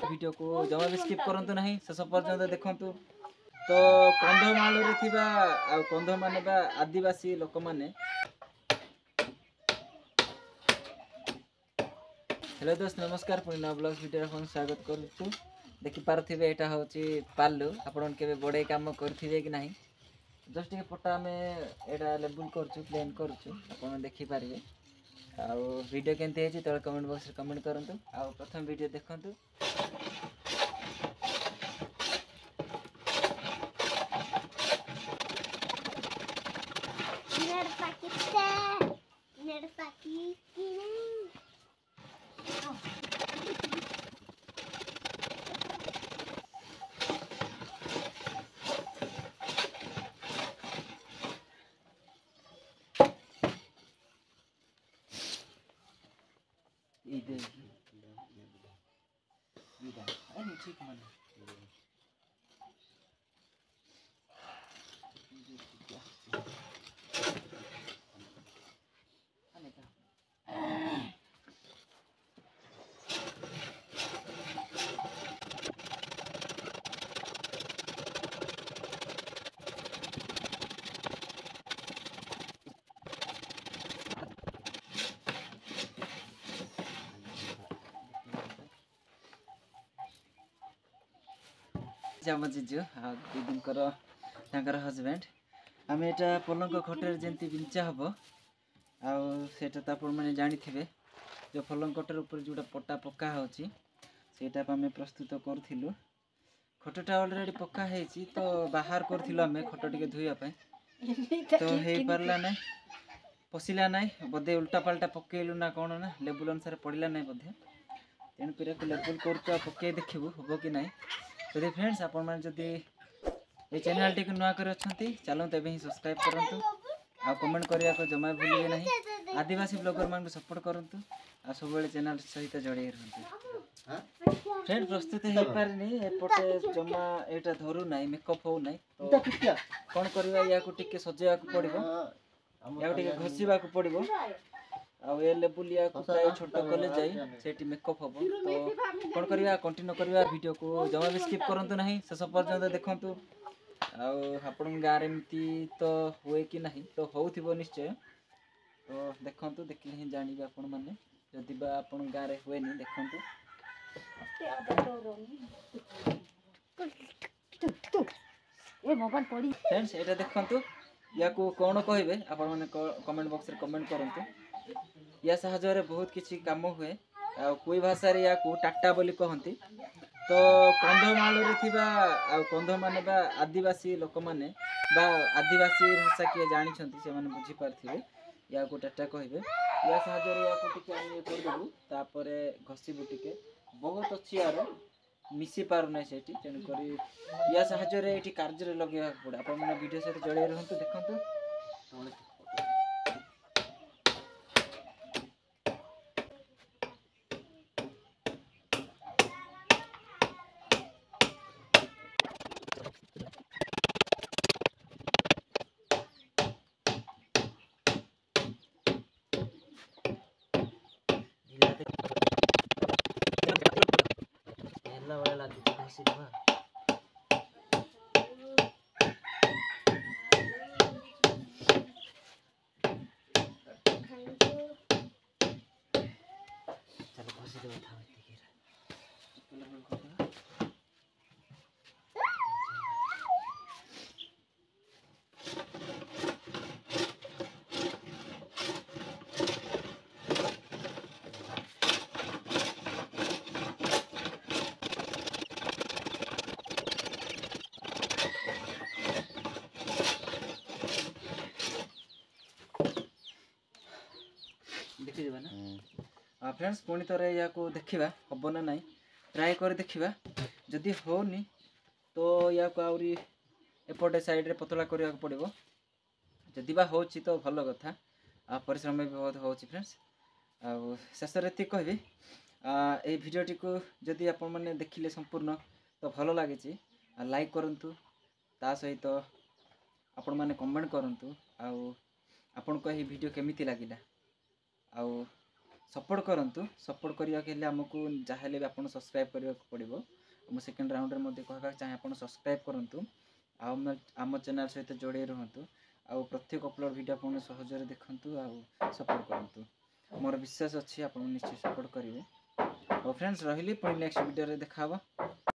Video को जमा भी स्किप करंतु नहीं शेष पर्यंत देखंतु। तो कंधमाल रे थिबा आ कंध माने बा आदिवासी लोक माने हेलो दोस्त नमस्कार पुणी नव ब्लॉग वीडियो आपन स्वागत करूछु। देखि पारथिबे एटा होची पाल्लू आपन केबे बडे काम करथिबे कि नाही जस्ट के पटा में एटा लेबल करछु प्लेन करछु आपन देखि पारिबे। आ वीडियो केनते हेची तळे कमेंट बॉक्स रे कमेंट करंतु। आ प्रथम वीडियो देखंतु। ठीक माने जाम जीजू आ दीदींकर तांकर हस्बैंड आम एटा पलंक खटर जेंती बिंचा हबो आ सेटा त आपण माने जानि थिबे जो पलंक खटर ऊपर जोटा पट्टा पक्का होची सेटा आम प्रस्तुत करथिलु। खटटा ऑलरेडी पक्का हेची तो बाहर करथिलु आम खट टिके धुइया पे तो हे परला नै पसिला नै बदे उल्टा पाल्टा पकेलु ना कोन ना लेवल अनुसार पड़िला नै बदे तेन पिरा को लेवल करतो पके देखिबु होबो कि नै। तो फ्रेंड्स आपण माने जदी ए चैनल टी को नुआ कर अछंती चलो तबे ही सब्सक्राइब करंतु आ कमेंट करिया को जमा भूलिए नहीं। आदिवासी ब्लॉगर मान को सपोर्ट करंतु आ सब बेले चैनल सहित जड़े रहंतु। फ्रेंड प्रस्तुत हे पारनी एपटे जमा एटा धरु नाही मेकअप हो नाही तो कोन करबा या को टिके सजेया को पड़िबो या टिके घसीबा को पड़िबो आ ए लेवल या को प्राय छोट कॉलेज जाई सेठी मेकअप हबो तो कोन करबा कंटिन्यू करबा वीडियो को जमा भी स्किप करंतु नहीं शेष पर्यंत देखंतु। आ आपण गारे मिति तो होए कि नहीं तो होउथिबो निश्चय तो देखंतु देखले ही जानिबा आपण माने जदी बा आपण गारे होए नि देखंतु ए मोबाइल पड़ी फ्रेंड्स एटा देखंतु या को कोन कहबे आपण माने कमेंट बॉक्स रे कमेंट करंतु। या सहायता रे बहुत किछि काम हुए आ कोई भाषा रे या को टाटा बोली कहंती तो कंधमाल रे थिबा आ कंध माने बा आदिवासी लोक माने बा आदिवासी भाषा के जानि छंती से माने बुझी पारथिबे या को टाटा कहबे। या सहायता रे या को टिके आनी कर देबु तापरे घसीबु टिके बहुत अच्छी यार मिसी पारु नै सेठी तेन करी या सहायता रे एठी कार्य रे लगेया पड़े आपण माने वीडियो से जड़े रहंतु देखंतु। वाला लागी घसी दबा चलो घसी दबा था देखि जबा ना फ्रेंड्स पुणी तरे या को देखिबा हबो ना नाही ट्राई कर देखिबा जदी होनी तो या को आउरी एपटे साइड रे पतला करिया को पड़िबो जदी बा होची तो भलो कथा आ परिश्रम भी बहुत होची फ्रेंड्स। आ शेष रे ती कहबी ए वीडियो टी को जदी आपण माने देखिले संपूर्ण तो भलो लागे छी लाइक करंतु ता सहित आपण माने कमेंट करंतु आ आपण को ही वीडियो केमिति लागिला आ सपोर्ट करंतु सपोर्ट करने के लिए आमको जहाँ भी आप सब्सक्राइब करने पड़ो मु सेकेंड राउंड में कहवा चाहे आप सब्सक्राइब करूँ आम चैनल सहित जोड़े रुहतु आ प्रत्येक अपलोड वीडियो आप सहजरे देखु आ सपोर्ट करूँ मोर विश्वास अच्छी आप निश्चय सपोर्ट करेंगे और फ्रेंड्स रही पुणी नेक्स्ट वीडियो देखा।